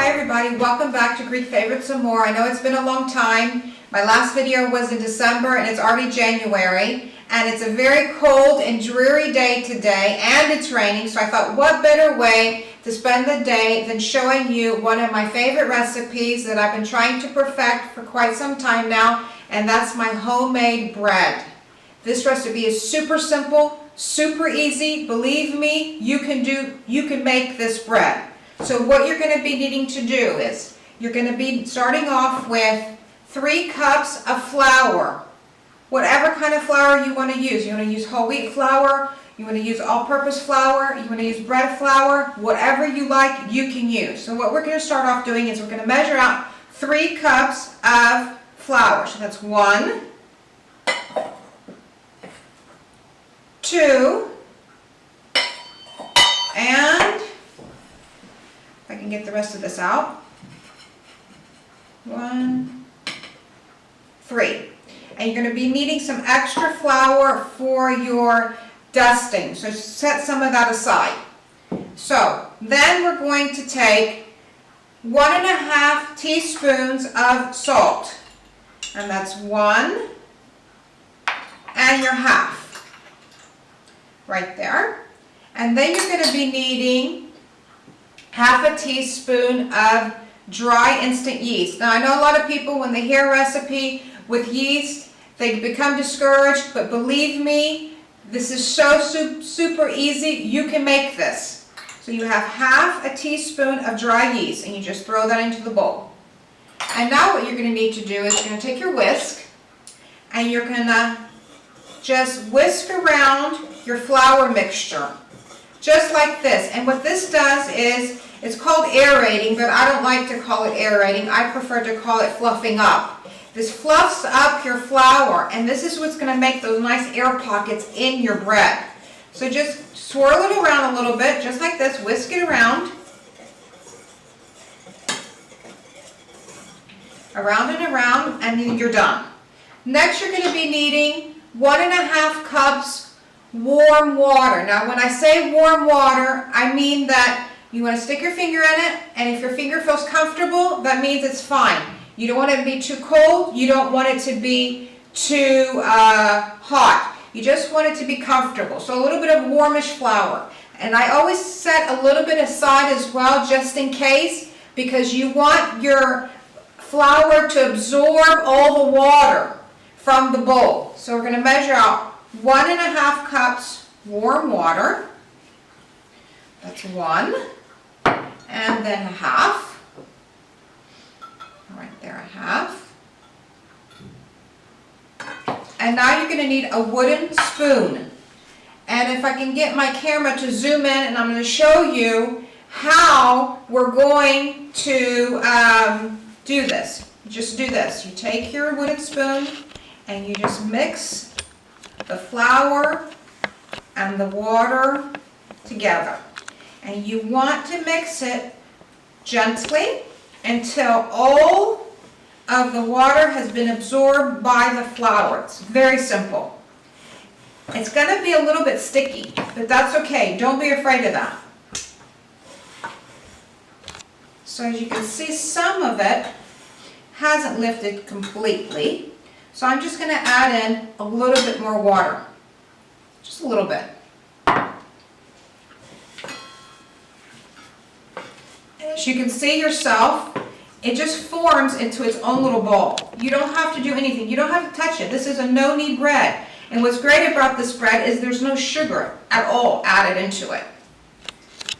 Hi everybody, welcome back to Greek Favorites and More. I know it's been a long time. My last video was in December and it's already January. And it's a very cold and dreary day today and it's raining. So I thought what better way to spend the day than showing you one of my favorite recipes that I've been trying to perfect for quite some time now. And that's my homemade bread. This recipe is super simple, super easy. Believe me, you can make this bread. So what you're going to be needing to do is you're going to be starting off with 3 cups of flour. Whatever kind of flour you want to use. You want to use whole wheat flour, you want to use all-purpose flour, you want to use bread flour, whatever you like, you can use. So what we're going to start off doing is we're going to measure out 3 cups of flour. So that's 1, 2, and if I can get the rest of this out, 1, 3. And you're going to be needing some extra flour for your dusting, so set some of that aside. So then we're going to take 1½ teaspoons of salt, and that's 1 and your half right there. And then you're going to be needing ½ teaspoon of dry instant yeast. Now I know a lot of people, when they hear a recipe with yeast, they become discouraged, but believe me, this is so super easy. You can make this. So you have ½ teaspoon of dry yeast and you just throw that into the bowl. And now what you're going to need to do is you're going to take your whisk and you're going to just whisk around your flour mixture. Just like this. And what this does is, it's called aerating, but I don't like to call it aerating. I prefer to call it fluffing up. This fluffs up your flour, and this is what's going to make those nice air pockets in your bread. So just swirl it around a little bit, just like this. Whisk it around. Around and around, and then you're done. Next, you're going to be needing 1½ cups warm water. Now when I say warm water, I mean that you want to stick your finger in it, and if your finger feels comfortable, that means it's fine. You don't want it to be too cold, you don't want it to be too hot. You just want it to be comfortable. So a little bit of warmish flour. And I always set a little bit aside as well, just in case, because you want your flour to absorb all the water from the bowl. So we're going to measure out 1½ cups warm water. That's 1, and then ½ right there, ½. And now you're going to need a wooden spoon. And if I can get my camera to zoom in, and I'm going to show you how we're going to do this. Just do this. You take your wooden spoon and you just mix the flour and the water together. And you want to mix it gently until all of the water has been absorbed by the flour. It's very simple. It's going to be a little bit sticky, but that's okay. Don't be afraid of that. So as you can see, some of it hasn't lifted completely. So I'm just going to add in a little bit more water. Just a little bit. As you can see yourself, it just forms into its own little ball. You don't have to do anything. You don't have to touch it. This is a no-knead bread. And what's great about this bread is there's no sugar at all added into it.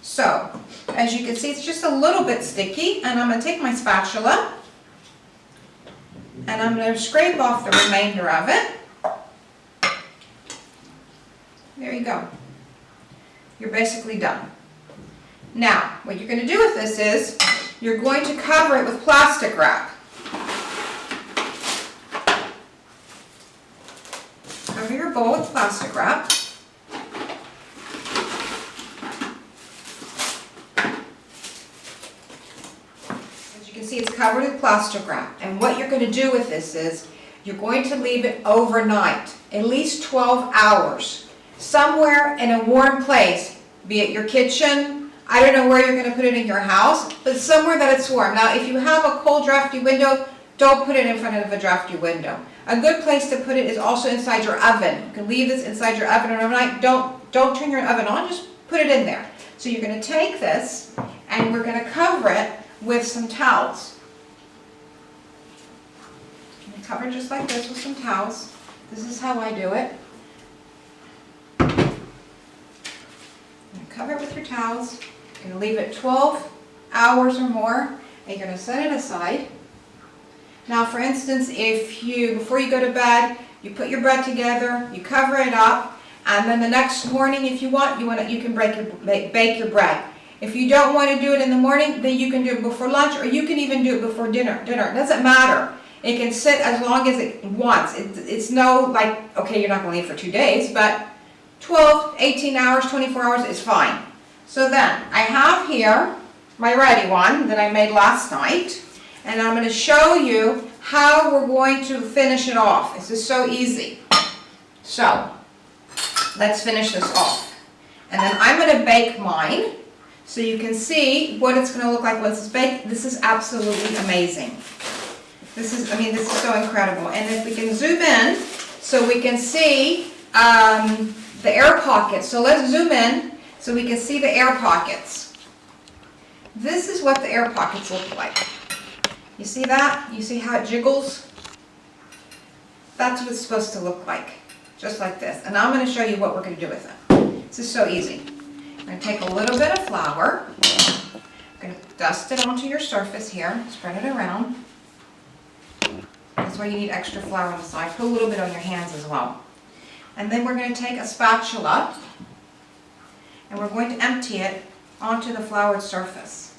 So, as you can see, it's just a little bit sticky. And I'm going to take my spatula and I'm going to scrape off the remainder of it. There you go. You're basically done. Now, what you're going to do with this is, you're going to cover it with plastic wrap. Cover your bowl with plastic wrap. As you can see, it's covered with plastic wrap. And what you're going to do with this is, you're going to leave it overnight, at least 12 hours, somewhere in a warm place, be it your kitchen, I don't know where you're gonna put it in your house, but somewhere that it's warm. Now, if you have a cold, drafty window, don't put it in front of a drafty window. A good place to put it is also inside your oven. You can leave this inside your oven overnight. Don't turn your oven on, just put it in there. So you're gonna take this, and we're gonna cover it with some towels. Cover it just like this with some towels. This is how I do it. Cover it with your towels. You're going to leave it 12 hours or more, and you're going to set it aside. Now, for instance, if before you go to bed, you put your bread together, you cover it up, and then the next morning, if you want, you can bake your bread. If you don't want to do it in the morning, then you can do it before lunch, or you can even do it before dinner. It doesn't matter. It can sit as long as it wants. It's no, like, okay, you're not going to leave for 2 days, but 12, 18 hours, 24 hours is fine. So then, I have here my ready one that I made last night, and I'm going to show you how we're going to finish it off. This is so easy. So, let's finish this off. And then I'm going to bake mine, so you can see what it's going to look like once it's baked. This is absolutely amazing. This is so incredible. And if we can zoom in so we can see the air pockets. So let's zoom in so we can see the air pockets. This is what the air pockets look like. You see that? You see how it jiggles? That's what it's supposed to look like. Just like this. And I'm going to show you what we're going to do with it. This is so easy. I'm going to take a little bit of flour. I'm going to dust it onto your surface here. Spread it around. That's why you need extra flour on the side. Put a little bit on your hands as well. And then we're going to take a spatula and we're going to empty it onto the floured surface.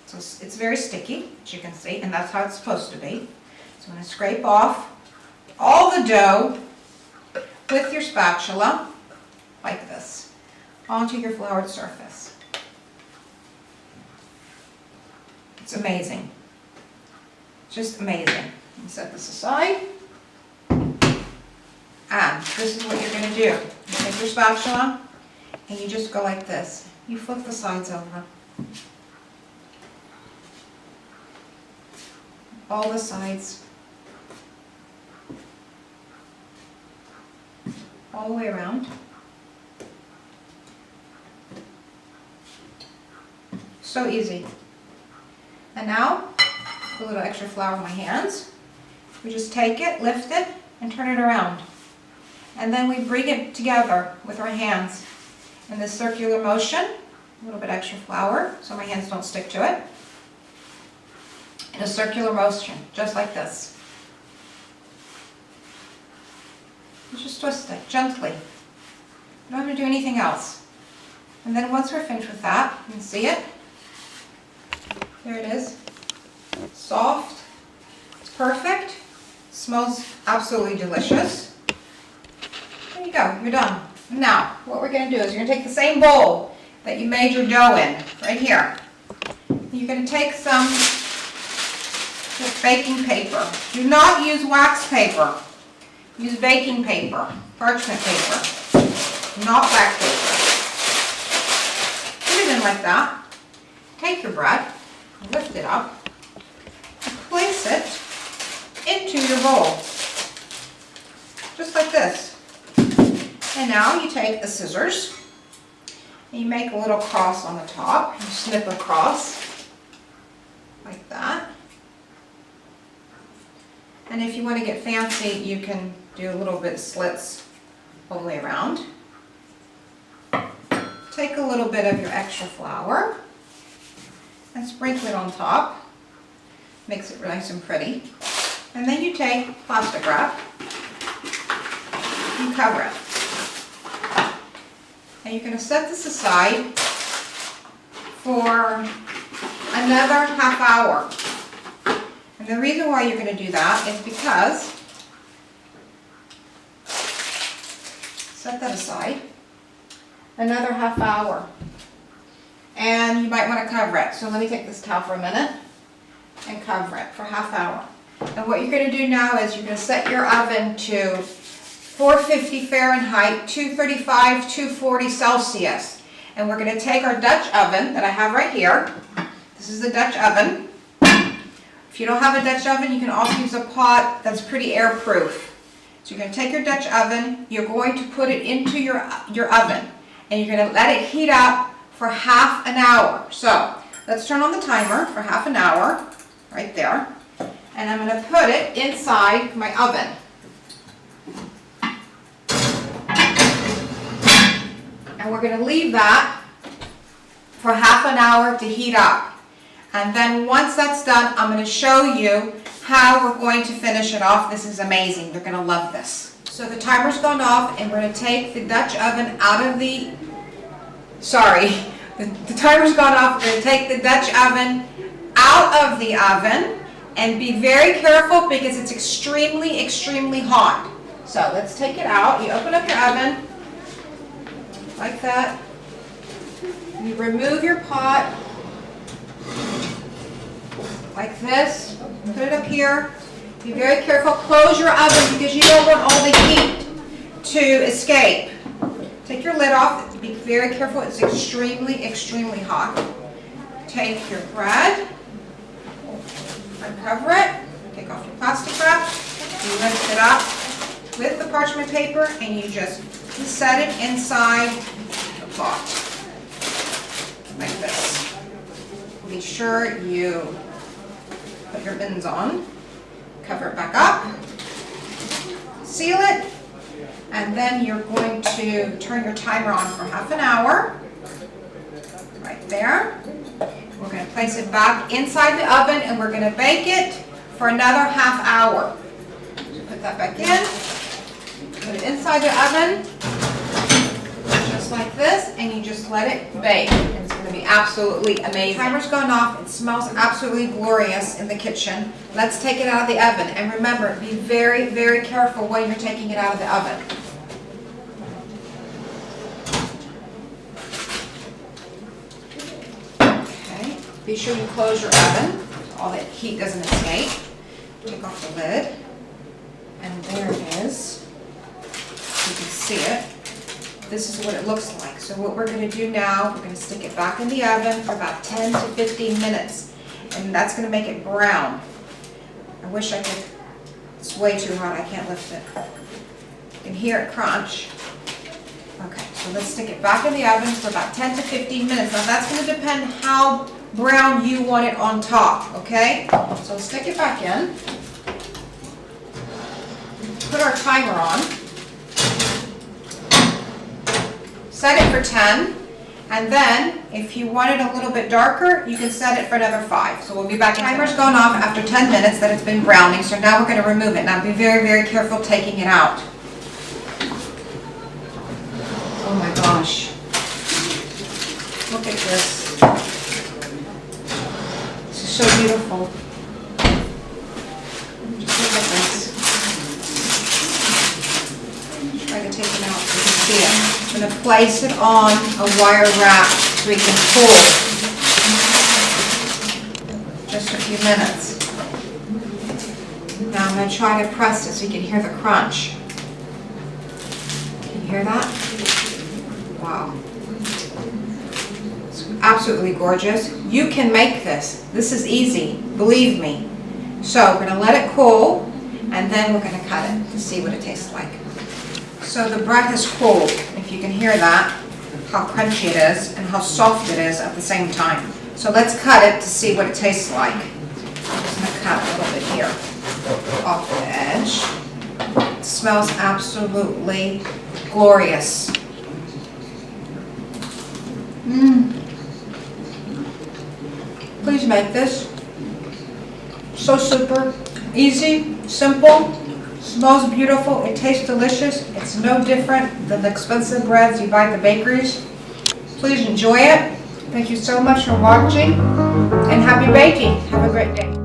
So it's very sticky, as you can see, and that's how it's supposed to be. So I'm going to scrape off all the dough with your spatula, like this, onto your floured surface. It's amazing. Just amazing. Set this aside. And this is what you're going to do. You take your spatula and you just go like this. You flip the sides over. All the sides. All the way around. So easy. And now, a little extra flour on my hands. We just take it, lift it, and turn it around. And then we bring it together with our hands in this circular motion. A little bit extra flour so my hands don't stick to it. In a circular motion, just like this. You just twist it gently. You don't have to do anything else. And then once we're finished with that, you can see it. There it is. Soft. It's perfect. It smells absolutely delicious. There you go. You're done. Now, what we're going to do is you're going to take the same bowl that you made your dough in, right here. You're going to take some baking paper. Do not use wax paper. Use baking paper, parchment paper, not wax paper. Put it in like that. Take your bread, lift it up, and place it into your bowl. Just like this. And now you take the scissors, and you make a little cross on the top. You snip across, like that. And if you want to get fancy, you can do a little bit of slits all the way around. Take a little bit of your extra flour and sprinkle it on top. Makes it nice and pretty. And then you take plastic wrap and cover it. And you're going to set this aside for another half hour. And the reason why you're going to do that is because, set that aside, another half hour. And you might want to cover it. So let me take this towel for a minute and cover it for half hour. And what you're going to do now is you're going to set your oven to 450 Fahrenheit, 235, 240 Celsius. and we're going to take our Dutch oven that I have right here. This is the Dutch oven. If you don't have a Dutch oven, you can also use a pot that's pretty airproof. So you're going to take your Dutch oven, you're going to put it into your oven, and you're going to let it heat up for half an hour. So let's turn on the timer for half an hour, right there. And I'm going to put it inside my oven. And we're going to leave that for half an hour to heat up. And then once that's done, I'm going to show you how we're going to finish it off. This is amazing. They're going to love this. So the timer's gone off, and we're going to take the Dutch oven out of the... Sorry. The timer's gone off. We're going to take the Dutch oven out of the oven. And be very careful because it's extremely, extremely hot. So let's take it out. You open up your oven like that. You remove your pot like this. Put it up here. Be very careful. Close your oven because you don't want all the heat to escape. Take your lid off. Be very careful. It's extremely, extremely hot. Take your bread. Uncover it, take off your plastic wrap, you lift it up with the parchment paper, and you just set it inside the pot, like this. Be sure you put your bins on, cover it back up, seal it, and then you're going to turn your timer on for half an hour, right there. We're going to place it back inside the oven, and we're going to bake it for another half hour. So put that back in, put it inside the oven, just like this, and you just let it bake. And it's going to be absolutely amazing. The timer's gone off. It smells absolutely glorious in the kitchen. Let's take it out of the oven. And remember, be very, very careful when you're taking it out of the oven. Be sure you close your oven so all that heat doesn't escape. Take off the lid, and there it is. You can see it. This is what it looks like. So what we're going to do now, we're going to stick it back in the oven for about 10 to 15 minutes, and that's going to make it brown. I wish I could. It's way too hot. I can't lift it. You can hear it crunch. Okay, so let's stick it back in the oven for about 10 to 15 minutes. Now that's going to depend how brown you want it on top, okay? So stick it back in. Put our timer on. Set it for 10. And then, if you want it a little bit darker, you can set it for another 5. So we'll be back. Timer's gone off after 10 minutes that it's been browning, so now we're going to remove it. Now be very, very careful taking it out. Oh my gosh. Look at this. This is so beautiful. Just look at this. Try to take it out so you can see it. I'm going to place it on a wire wrap so we can pull. Just a few minutes. Now I'm going to try to press it so you can hear the crunch. Can you hear that? Wow. It's absolutely gorgeous. You can make this. This is easy, believe me. So we're going to let it cool, and then we're going to cut it to see what it tastes like. So the bread has cooled. If you can hear that, how crunchy it is and how soft it is at the same time. So let's cut it to see what it tastes like. I'm just going to cut a little bit here off the edge. It smells absolutely glorious. Please make this. So super, easy, simple, smells beautiful, it tastes delicious. It's no different than the expensive breads you buy at the bakeries. Please enjoy it. Thank you so much for watching, and happy baking. Have a great day.